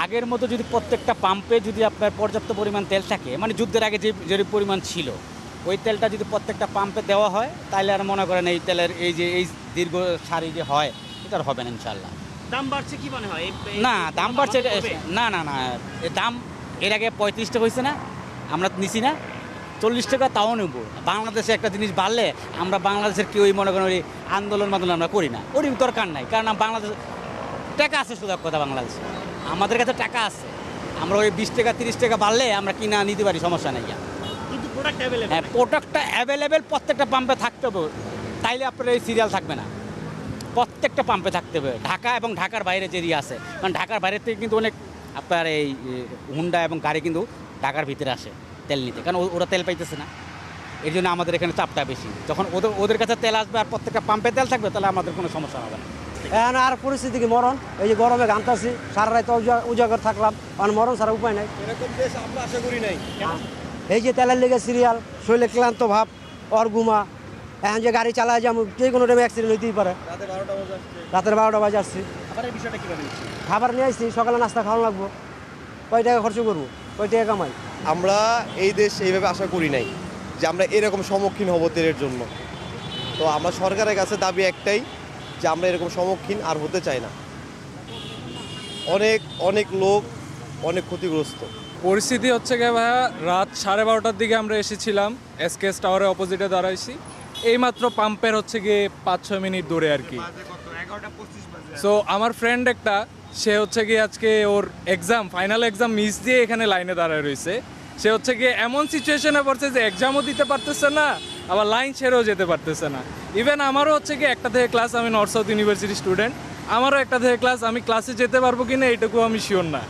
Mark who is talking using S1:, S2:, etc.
S1: আগের মতো যদি প্রত্যেকটা পাম্পে যদি আপনার পর্যাপ্ত পরিমাণ তেল থাকে, মানে যুদ্ধের আগে যে পরিমাণ ছিল, ওই তেলটা যদি প্রত্যেকটা পাম্পে দেওয়া হয়, তাহলে আর মনে করেন এই তেলের এই দীর্ঘ সারি যে হয়, এটা আর হবে না ইনশাল্লাহ।
S2: দাম বাড়ছে কি মনে হয়
S1: না, দাম বাড়ছে
S2: হবে?
S1: না না না, এ দাম এর আগে 35 টাকা হয়েছে না, আমরা নিছি না 40 টাকা, তাও নেব। বাংলাদেশে একটা জিনিস বাড়লে আমরা বাংলাদেশের কেউই মনে করেন ওই আন্দোলন আমরা করি না, ওর দরকার নাই, কারণ বাংলাদেশ টাকা আছে, শুধু এক কথা, বাংলাদেশে আমাদের কাছে টাকা আছে, আমরা ওই 20 টাকা 30 টাকা বাড়লে আমরা কিনা নিতে পারি, সমস্যা নাই।
S2: কিন্তু প্রোডাক্ট অ্যাভেলেবল
S1: হ্যাঁ, প্রোডাক্টটা অ্যাভেলেবেল প্রত্যেকটা পাম্পে থাকতে হবে, তাইলে আপনার এই সিরিয়াল থাকবে না। প্রত্যেকটা পাম্পে থাকতে হবে, ঢাকা এবং ঢাকার বাইরে যে এরিয়া আছে, কারণ ঢাকার বাইরে থেকে কিন্তু অনেক আপনার এই হুন্ডা এবং গাড়ি কিন্তু ঢাকার ভিতরে আসে তেল নিতে, কারণ ওরা তেল পাইতেছে না, এর জন্য আমাদের এখানে চাপটা বেশি। যখন ওদের কাছে তেল আসবে আর প্রত্যেকটা পাম্পে তেল থাকবে, তাহলে আমাদের কোনো সমস্যা হবে না।
S3: এখন আর পরিস্থিতি কি মরণ, এই যে গরমে ঘামতাছি, সারা রাত উজাগর থাকলাম, আর মরণ ছাড়া উপায় নাই।
S4: এরকম দেশ আমরা আশা করি নাই।
S3: এই যে তেলের লেগে সিরিয়াল, শরীরে ক্লান্ত ভাব, অর ঘুমা, এখন যে গাড়ি চালায় যে যে কোনো টাইমে অ্যাক্সিডেন্ট হইতেই পারে। রাতের 12টা বাজে আসছি,
S2: আবার এই বিষয়টা কিভাবে নিচ্ছেন?
S3: খাবার নিয়ে আসছি, সকালে নাস্তা খাওয়ানো লাগবো, কয় টাকা খরচ করবো, কয় টাকা কামাই।
S4: আমরা এই দেশ এইভাবে আশা করি নাই যে আমরা এরকম সম্মুখীন হব তেলের জন্য। তো আমরা সরকারের কাছে দাবি একটাই, যে আমরা এরকম সম্মুখীন আর হতে চাই না। অনেক অনেক লোক অনেক ক্ষতিগ্রস্ত।
S5: পরিস্থিতি হচ্ছে গিয়ে ভাইয়া, রাত 12:30টার দিকে আমরা এসেছিলাম, এসকেএস টাওয়ারের অপোজিটে দাঁড়াইছি, এইমাত্র পাম্পের হচ্ছে গিয়ে 5-6 মিনিট দূরে আর কি। সো আমার ফ্রেন্ড একটা, সে হচ্ছে গিয়ে আজকে ওর ফাইনাল এক্সাম মিস দিয়ে এখানে লাইনে দাঁড়ায় রয়েছে। সে হচ্ছে গিয়ে এমন সিচুয়েশনে পড়ছে যে এক্সামও দিতে পারতেছে না, আবার লাইন ছেড়েও যেতে পারতেছে না। ইভেন আমারও হচ্ছে গিয়ে একটা থেকে ক্লাস, আমি নর্থ সাউথ ইউনিভার্সিটি স্টুডেন্ট, আমারও একটা থেকে ক্লাস, আমি ক্লাসে যেতে পারবো কিনা এইটুকু আমি শিওর না।